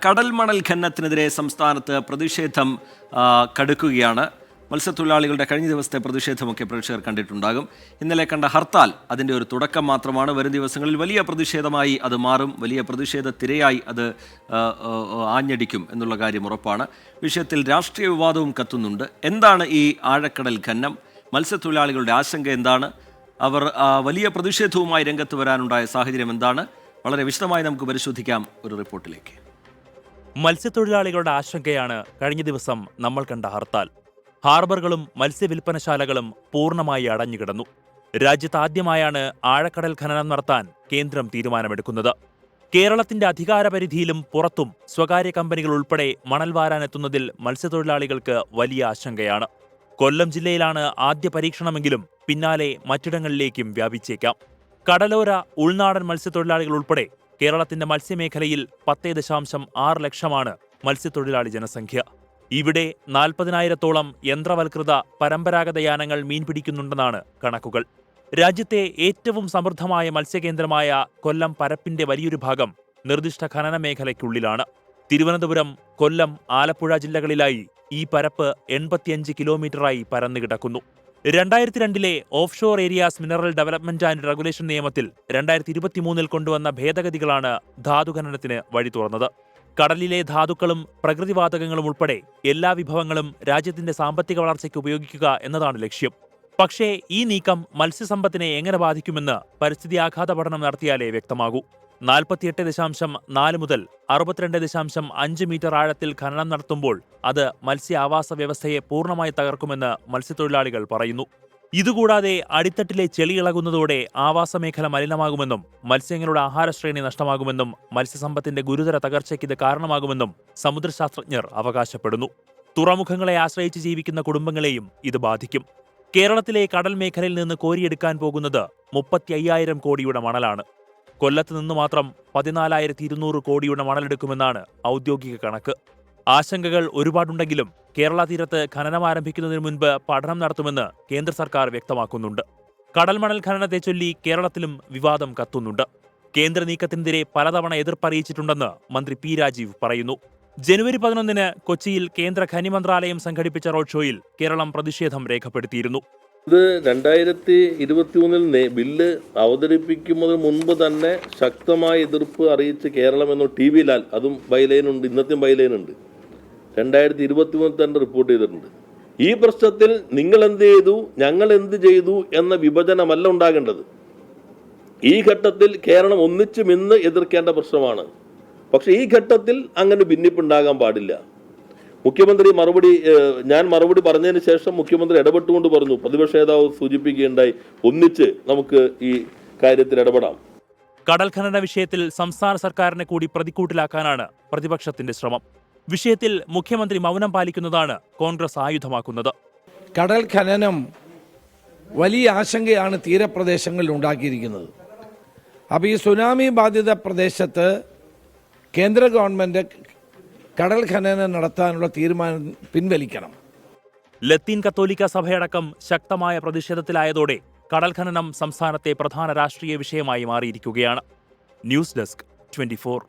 കടൽ മണൽ ഖനനത്തിനെതിരെ സംസ്ഥാനത്ത് പ്രതിഷേധം കടുക്കുകയാണ്. മത്സ്യത്തൊഴിലാളികളുടെ കഴിഞ്ഞ ദിവസത്തെ പ്രതിഷേധമൊക്കെ പ്രേക്ഷകർ കണ്ടിട്ടുണ്ടാകും. ഇന്നലെ കണ്ട ഹർത്താൽ അതിൻ്റെ ഒരു തുടക്കം മാത്രമാണ്. വരും ദിവസങ്ങളിൽ വലിയ പ്രതിഷേധമായി അത് മാറും, വലിയ പ്രതിഷേധ തിരയായി അത് ആഞ്ഞടിക്കും എന്നുള്ള കാര്യം ഉറപ്പാണ്. വിഷയത്തിൽ രാഷ്ട്രീയ വിവാദവും കത്തുന്നുണ്ട്. എന്താണ് ഈ ആഴക്കടൽ ഖനനം? മത്സ്യത്തൊഴിലാളികളുടെ ആശങ്ക എന്താണ്? അവർ വലിയ പ്രതിഷേധവുമായി രംഗത്ത് വരാനുണ്ടായ സാഹചര്യം എന്താണ്? വളരെ വിശദമായി നമുക്ക് പരിശോധിക്കാം ഒരു റിപ്പോർട്ടിലേക്ക്. മത്സ്യത്തൊഴിലാളികളുടെ ആശങ്കയാണ് കഴിഞ്ഞ ദിവസം നമ്മൾ കണ്ട ഹർത്താൽ. ഹാർബറുകളും മത്സ്യവില്പനശാലകളും പൂർണ്ണമായി അടഞ്ഞുകിടന്നു. രാജ്യത്ത് ആദ്യമായാണ് ആഴക്കടൽ ഖനനം നടത്താൻ കേന്ദ്രം തീരുമാനമെടുക്കുന്നത്. കേരളത്തിന്റെ അധികാരപരിധിയിലും പുറത്തും സ്വകാര്യ കമ്പനികൾ ഉൾപ്പെടെ മണൽ വാരാനെത്തുന്നതിൽ മത്സ്യത്തൊഴിലാളികൾക്ക് വലിയ ആശങ്കയാണ്. കൊല്ലം ജില്ലയിലാണ് ആദ്യ പരീക്ഷണമെങ്കിലും പിന്നാലെ മറ്റിടങ്ങളിലേക്കും വ്യാപിച്ചേക്കാം. കടലോര ഉൾനാടൻ മത്സ്യത്തൊഴിലാളികൾ ഉൾപ്പെടെ കേരളത്തിന്റെ മത്സ്യമേഖലയിൽ 10.6 ലക്ഷമാണ് മത്സ്യത്തൊഴിലാളി ജനസംഖ്യ. ഇവിടെ 40,000-ഓളം യന്ത്രവൽകൃത പരമ്പരാഗത യാനങ്ങൾ മീൻ പിടിക്കുന്നുണ്ടെന്നാണ് കണക്കുകൾ. രാജ്യത്തെ ഏറ്റവും സമൃദ്ധമായ മത്സ്യകേന്ദ്രമായ കൊല്ലം പരപ്പിന്റെ വലിയൊരു ഭാഗം നിർദ്ദിഷ്ട ഖനന മേഖലയ്ക്കുള്ളിലാണ്. തിരുവനന്തപുരം, കൊല്ലം, ആലപ്പുഴ ജില്ലകളിലായി ഈ പരപ്പ് 85 കിലോമീറ്ററായി പരന്നുകിടക്കുന്നു. 2002 offshore areas mineral development and regulation നിയമത്തിൽ 2023 കൊണ്ടുവന്ന ഭേദഗതികളാണ് ധാതുഖനനത്തിന് വഴി തുറന്നത്. കടലിലെ ധാതുക്കളും പ്രകൃതിവാതകങ്ങളും ഉൾപ്പെടെ എല്ലാ വിഭവങ്ങളും രാജ്യത്തിന്റെ സാമ്പത്തിക വളർച്ചയ്ക്ക് ഉപയോഗിക്കുക എന്നതാണ് ലക്ഷ്യം. പക്ഷേ ഈ നീക്കം മത്സ്യസമ്പത്തിനെ എങ്ങനെ ബാധിക്കുമെന്ന് പരിസ്ഥിതി ആഘാത പഠനം നടത്തിയാലേ വ്യക്തമാകൂ. 48.4 മുതൽ 62.5 മീറ്റർ ആഴത്തിൽ ഖനനം നടത്തുമ്പോൾ അത് മത്സ്യ ആവാസ വ്യവസ്ഥയെ പൂർണ്ണമായി തകർക്കുമെന്ന് മത്സ്യത്തൊഴിലാളികൾ പറയുന്നു. ഇതുകൂടാതെ അടിത്തട്ടിലെ ചെളി ഇളകുന്നതോടെ ആവാസമേഖല മലിനമാകുമെന്നും മത്സ്യങ്ങളുടെ ആഹാരശ്രേണി നഷ്ടമാകുമെന്നും മത്സ്യസമ്പത്തിന്റെ ഗുരുതര തകർച്ചയ്ക്ക് ഇത് കാരണമാകുമെന്നും സമുദ്രശാസ്ത്രജ്ഞർ അവകാശപ്പെടുന്നു. തുറമുഖങ്ങളെ ആശ്രയിച്ച് ജീവിക്കുന്ന കുടുംബങ്ങളെയും ഇത് ബാധിക്കും. കേരളത്തിലെ കടൽ മേഖലയിൽ നിന്ന് കോരിയെടുക്കാൻ പോകുന്നത് 35,000 കോടിയുടെ മണലാണ്. കൊല്ലത്ത് നിന്ന് മാത്രം 14,200 കോടിയുടെ മണലെടുക്കുമെന്നാണ് ഔദ്യോഗിക കണക്ക്. ആശങ്കകൾ ഒരുപാടുണ്ടെങ്കിലും കേരള തീരത്ത് ഖനനം ആരംഭിക്കുന്നതിന് മുൻപ് പഠനം നടത്തുമെന്ന് കേന്ദ്ര സർക്കാർ വ്യക്തമാക്കുന്നുണ്ട്. കടൽ മണൽ ഖനനത്തെ ചൊല്ലി കേരളത്തിലും വിവാദം കത്തുന്നുണ്ട്. കേന്ദ്ര നീക്കത്തിനെതിരെ പലതവണ എതിർപ്പറിയിച്ചിട്ടുണ്ടെന്ന് മന്ത്രി പി രാജീവ് പറയുന്നു. ജനുവരി 11 കൊച്ചിയിൽ കേന്ദ്ര ഖനി മന്ത്രാലയം സംഘടിപ്പിച്ച റോഡ് ഷോയിൽ കേരളം പ്രതിഷേധം രേഖപ്പെടുത്തിയിരുന്നു. ഇത് 2023 ബില്ല് അവതരിപ്പിക്കുന്നതിന് മുൻപ് തന്നെ ശക്തമായ എതിർപ്പ് അറിയിച്ച് കേരളം എന്ന TV ലാൽ, അതും ബൈലൈനുണ്ട്, ഇന്നത്തെയും ബൈലൈനുണ്ട്, 2023 തന്നെ റിപ്പോർട്ട് ചെയ്തിട്ടുണ്ട്. ഈ പ്രശ്നത്തിൽ നിങ്ങൾ എന്ത് ചെയ്തു, ഞങ്ങൾ എന്ത് ചെയ്തു എന്ന വിഭജനമല്ല ഉണ്ടാകേണ്ടത്. ഈ ഘട്ടത്തിൽ കേരളം ഒന്നിച്ചു നിന്ന് എതിർക്കേണ്ട പ്രശ്നമാണ്. പക്ഷെ ഈ ഘട്ടത്തിൽ അങ്ങനെ ഭിന്നിപ്പുണ്ടാകാൻ പാടില്ല. മുഖ്യമന്ത്രി ഞാൻ മറുപടി പറഞ്ഞതിന് ശേഷം മുഖ്യമന്ത്രി ഇടപെട്ടുകൊണ്ട് പറഞ്ഞു, പ്രതിപക്ഷ നേതാവ് സൂചിപ്പിക്കുകയുണ്ടായി, ഒന്നിച്ച് നമുക്ക് ഈ കാര്യത്തിൽ ഇടപെടാം. കടൽ ഖനന വിഷയത്തിൽ സംസ്ഥാന സർക്കാരിനെ കൂടി പ്രതിക്കൂട്ടിലാക്കാനാണ് പ്രതിപക്ഷത്തിന്റെ ശ്രമം. വിഷയത്തിൽ മുഖ്യമന്ത്രി മൗനം പാലിക്കുന്നതാണ് കോൺഗ്രസ് ആയുധമാക്കുന്നത്. കടൽ ഖനനം വലിയ ആശങ്കയാണ് തീരപ്രദേശങ്ങളിൽ ഉണ്ടാക്കിയിരിക്കുന്നത്. അപ്പോൾ ഈ സുനാമി ബാധിത പ്രദേശത്ത് കേന്ദ്ര ഗവൺമെന്റ് കടൽ ഖനനം നടത്താനുള്ള തീരുമാനം പിൻവലിക്കണം. ലത്തീൻ കത്തോലിക്ക സഭയടക്കം ശക്തമായ പ്രതിഷേധത്തിലായതോടെ കടൽ ഖനനം സംസ്ഥാനത്തെ പ്രധാന രാഷ്ട്രീയ വിഷയമായി മാറിയിരിക്കുകയാണ്. News desk 24.